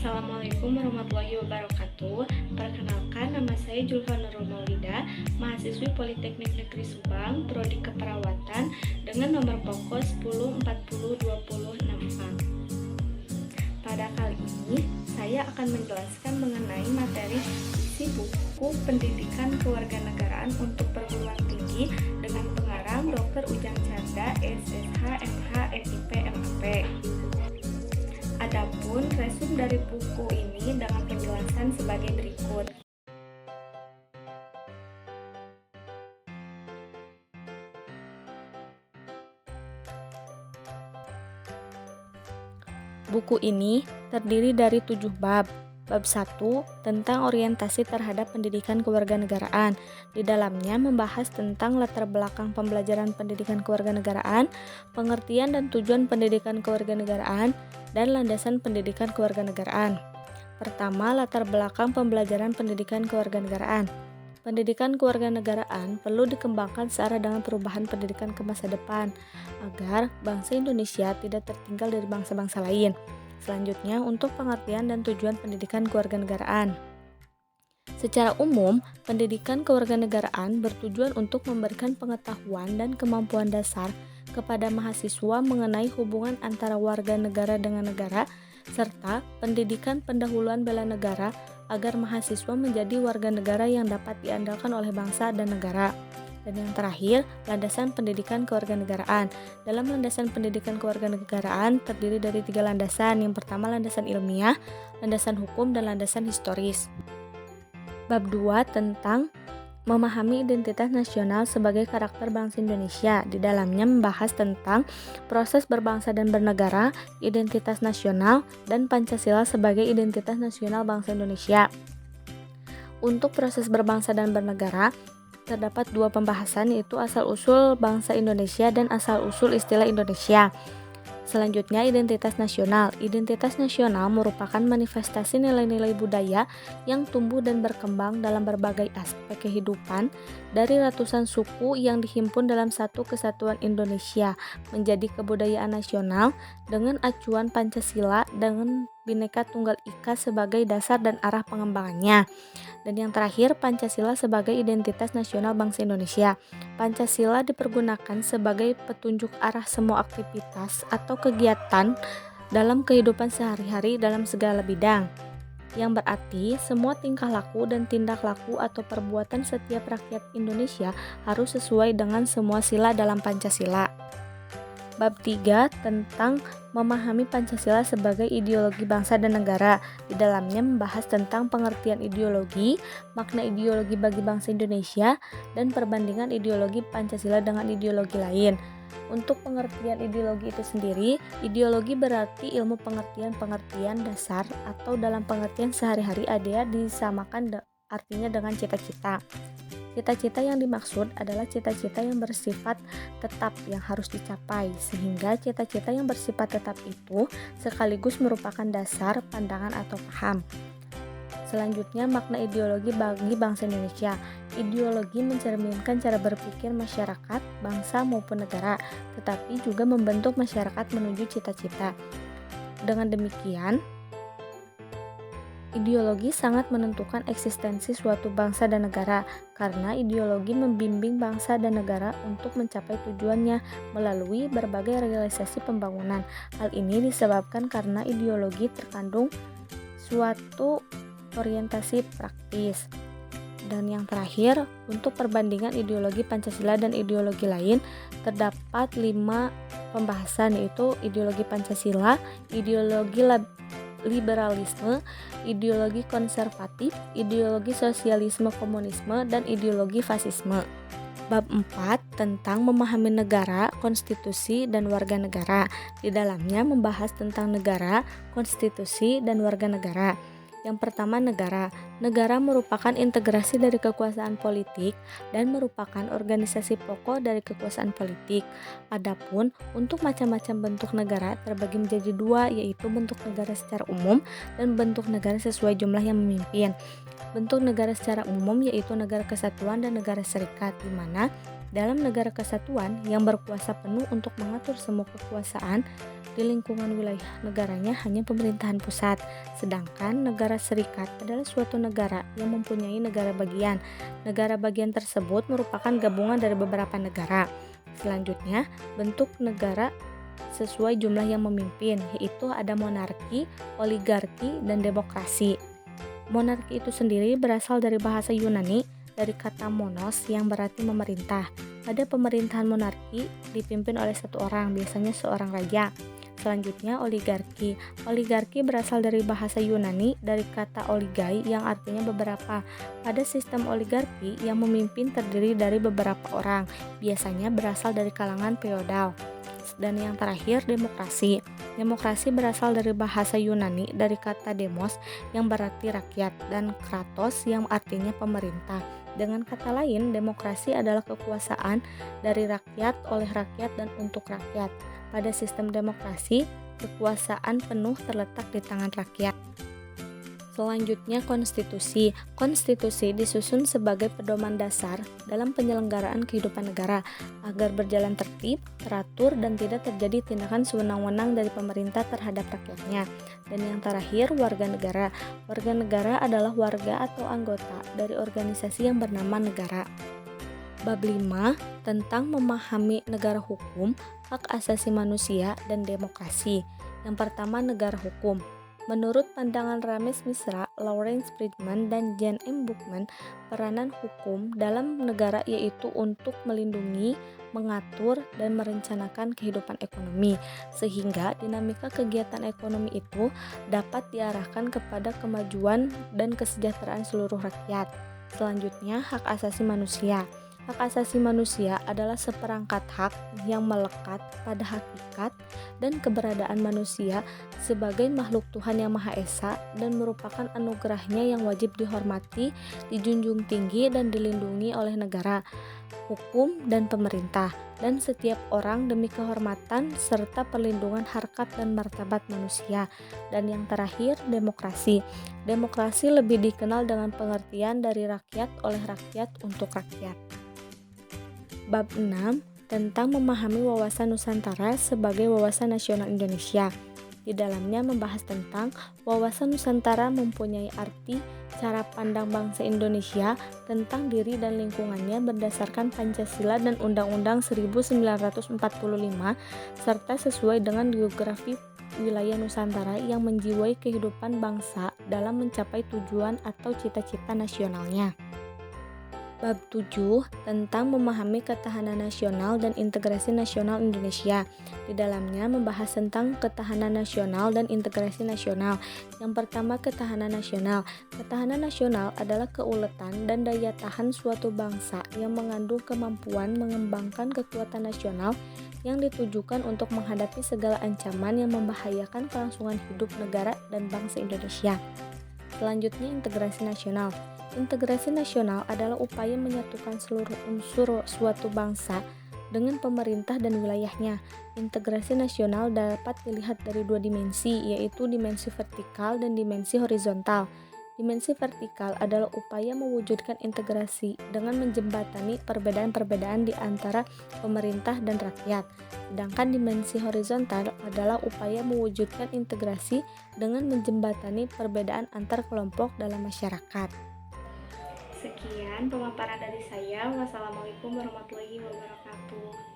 Assalamualaikum warahmatullahi wabarakatuh. Perkenalkan, nama saya Julfa Nurul Maulida, mahasiswi Politeknik Negeri Subang, Prodi Keperawatan dengan nomor pokok 10402064. Pada kali ini, saya akan menjelaskan mengenai materi isi buku Pendidikan Kewarganegaraan untuk Perguruan Tinggi dengan pengarang Dr. Ujang Tjanda, SSH, MH, MIP, MAP. Adapun resum dari buku ini dengan penjelasan sebagai berikut. Buku ini terdiri dari 7 bab. Bab 1 tentang orientasi terhadap pendidikan kewarganegaraan. Di dalamnya membahas tentang latar belakang pembelajaran pendidikan kewarganegaraan, pengertian dan tujuan pendidikan kewarganegaraan, dan landasan pendidikan kewarganegaraan. Pertama, latar belakang pembelajaran pendidikan kewarganegaraan. Pendidikan kewarganegaraan perlu dikembangkan searah dengan perubahan pendidikan ke masa depan, agar bangsa Indonesia tidak tertinggal dari bangsa-bangsa lain. Selanjutnya, untuk pengertian dan tujuan pendidikan kewarganegaraan. Secara umum, pendidikan kewarganegaraan bertujuan untuk memberikan pengetahuan dan kemampuan dasar kepada mahasiswa mengenai hubungan antara warga negara dengan negara, serta pendidikan pendahuluan bela negara agar mahasiswa menjadi warga negara yang dapat diandalkan oleh bangsa dan negara. Dan yang terakhir, landasan pendidikan kewarganegaraan. Dalam landasan pendidikan kewarganegaraan terdiri dari 3 landasan. Yang pertama, landasan ilmiah, landasan hukum, dan landasan historis. Bab 2 tentang memahami identitas nasional sebagai karakter bangsa Indonesia. Di dalamnya membahas tentang proses berbangsa dan bernegara, identitas nasional, dan Pancasila sebagai identitas nasional bangsa Indonesia. Untuk proses berbangsa dan bernegara, terdapat 2 pembahasan, yaitu asal-usul bangsa Indonesia dan asal-usul istilah Indonesia. Selanjutnya, identitas nasional. Identitas nasional merupakan manifestasi nilai-nilai budaya yang tumbuh dan berkembang dalam berbagai aspek kehidupan dari ratusan suku yang dihimpun dalam satu kesatuan Indonesia menjadi kebudayaan nasional dengan acuan Pancasila dengan Bhinneka Tunggal Ika sebagai dasar dan arah pengembangannya. Dan yang terakhir, Pancasila sebagai identitas nasional bangsa Indonesia. Pancasila dipergunakan sebagai petunjuk arah semua aktivitas atau kegiatan dalam kehidupan sehari-hari dalam segala bidang. Yang berarti semua tingkah laku dan tindak laku atau perbuatan setiap rakyat Indonesia harus sesuai dengan semua sila dalam Pancasila. Bab 3 tentang memahami Pancasila sebagai ideologi bangsa dan negara. Di dalamnya membahas tentang pengertian ideologi, makna ideologi bagi bangsa Indonesia, dan perbandingan ideologi Pancasila dengan ideologi lain. Untuk pengertian ideologi itu sendiri, ideologi berarti ilmu pengertian-pengertian dasar atau dalam pengertian sehari-hari ada disamakan artinya dengan cita-cita. Cita-cita yang dimaksud adalah cita-cita yang bersifat tetap yang harus dicapai, sehingga cita-cita yang bersifat tetap itu sekaligus merupakan dasar, pandangan, atau paham. Selanjutnya, makna ideologi bagi bangsa Indonesia. Ideologi mencerminkan cara berpikir masyarakat, bangsa maupun negara, tetapi juga membentuk masyarakat menuju cita-cita. Dengan demikian, ideologi sangat menentukan eksistensi suatu bangsa dan negara, karena ideologi membimbing bangsa dan negara untuk mencapai tujuannya melalui berbagai realisasi pembangunan. Hal ini disebabkan karena ideologi terkandung suatu orientasi praktis. Dan yang terakhir, untuk perbandingan ideologi Pancasila dan ideologi lain, terdapat 5 pembahasan, yaitu ideologi Pancasila, ideologi liberalisme, ideologi konservatif, ideologi sosialisme komunisme, dan ideologi fasisme. Bab 4 tentang memahami negara, konstitusi, dan warga negara. Di dalamnya membahas tentang negara, konstitusi, dan warga negara. Yang pertama, negara. Negara merupakan integrasi dari kekuasaan politik dan merupakan organisasi pokok dari kekuasaan politik. Adapun untuk macam-macam bentuk negara terbagi menjadi 2, yaitu bentuk negara secara umum dan bentuk negara sesuai jumlah yang memimpin. Bentuk negara secara umum yaitu negara kesatuan dan negara serikat, di mana Dalam negara kesatuan yang berkuasa penuh untuk mengatur semua kekuasaan di lingkungan wilayah negaranya hanya pemerintahan pusat, sedangkan negara serikat adalah suatu negara yang mempunyai negara bagian. Negara bagian tersebut merupakan gabungan dari beberapa negara. Selanjutnya, bentuk negara sesuai jumlah yang memimpin, yaitu ada monarki, oligarki, dan demokrasi. Monarki itu sendiri berasal dari bahasa Yunani, dari kata monos yang berarti memerintah. Pada pemerintahan monarki dipimpin oleh satu orang, biasanya seorang raja. Selanjutnya oligarki. Oligarki berasal dari bahasa Yunani dari kata oligai yang artinya beberapa. Pada sistem oligarki yang memimpin terdiri dari beberapa orang, biasanya berasal dari kalangan feodal. Dan yang terakhir demokrasi. Demokrasi berasal dari bahasa Yunani dari kata demos yang berarti rakyat dan kratos yang artinya pemerintah. Dengan kata lain, demokrasi adalah kekuasaan dari rakyat, oleh rakyat, dan untuk rakyat. Pada sistem demokrasi, kekuasaan penuh terletak di tangan rakyat. Selanjutnya, konstitusi. Konstitusi disusun sebagai pedoman dasar dalam penyelenggaraan kehidupan negara agar berjalan tertib, teratur, dan tidak terjadi tindakan sewenang-wenang dari pemerintah terhadap rakyatnya. Dan yang terakhir, warga negara. Warga negara adalah warga atau anggota dari organisasi yang bernama negara. Bab 5 tentang memahami negara hukum, hak asasi manusia, dan demokrasi. Yang pertama, negara hukum. Menurut pandangan Ramesh Misra, Lawrence Friedman, dan Jan M. Buchman, peranan hukum dalam negara yaitu untuk melindungi, mengatur, dan merencanakan kehidupan ekonomi, sehingga dinamika kegiatan ekonomi itu dapat diarahkan kepada kemajuan dan kesejahteraan seluruh rakyat. Selanjutnya, hak asasi manusia. Hak asasi manusia adalah seperangkat hak yang melekat pada hakikat dan keberadaan manusia sebagai makhluk Tuhan yang Maha Esa dan merupakan anugerahnya yang wajib dihormati, dijunjung tinggi, dan dilindungi oleh negara, hukum, dan pemerintah, dan setiap orang demi kehormatan serta perlindungan harkat dan martabat manusia. Dan yang terakhir, demokrasi. Demokrasi lebih dikenal dengan pengertian dari rakyat oleh rakyat untuk rakyat. Bab 6 tentang memahami wawasan Nusantara sebagai wawasan nasional Indonesia. Di dalamnya membahas tentang wawasan Nusantara mempunyai arti cara pandang bangsa Indonesia tentang diri dan lingkungannya berdasarkan Pancasila dan Undang-Undang 1945 serta sesuai dengan geografi wilayah Nusantara yang menjiwai kehidupan bangsa dalam mencapai tujuan atau cita-cita nasionalnya. Bab 7 tentang memahami ketahanan nasional dan integrasi nasional Indonesia. Di dalamnya membahas tentang ketahanan nasional dan integrasi nasional. Yang pertama, ketahanan nasional. Ketahanan nasional adalah keuletan dan daya tahan suatu bangsa yang mengandung kemampuan mengembangkan kekuatan nasional yang ditujukan untuk menghadapi segala ancaman yang membahayakan kelangsungan hidup negara dan bangsa Indonesia. Selanjutnya, integrasi nasional. Integrasi nasional adalah upaya menyatukan seluruh unsur suatu bangsa dengan pemerintah dan wilayahnya. Integrasi nasional dapat dilihat dari dua dimensi, yaitu dimensi vertikal dan dimensi horizontal. Dimensi vertikal adalah upaya mewujudkan integrasi dengan menjembatani perbedaan-perbedaan di antara pemerintah dan rakyat. Sedangkan dimensi horizontal adalah upaya mewujudkan integrasi dengan menjembatani perbedaan antar kelompok dalam masyarakat. Sekian pemaparan dari saya. Wassalamualaikum warahmatullahi wabarakatuh.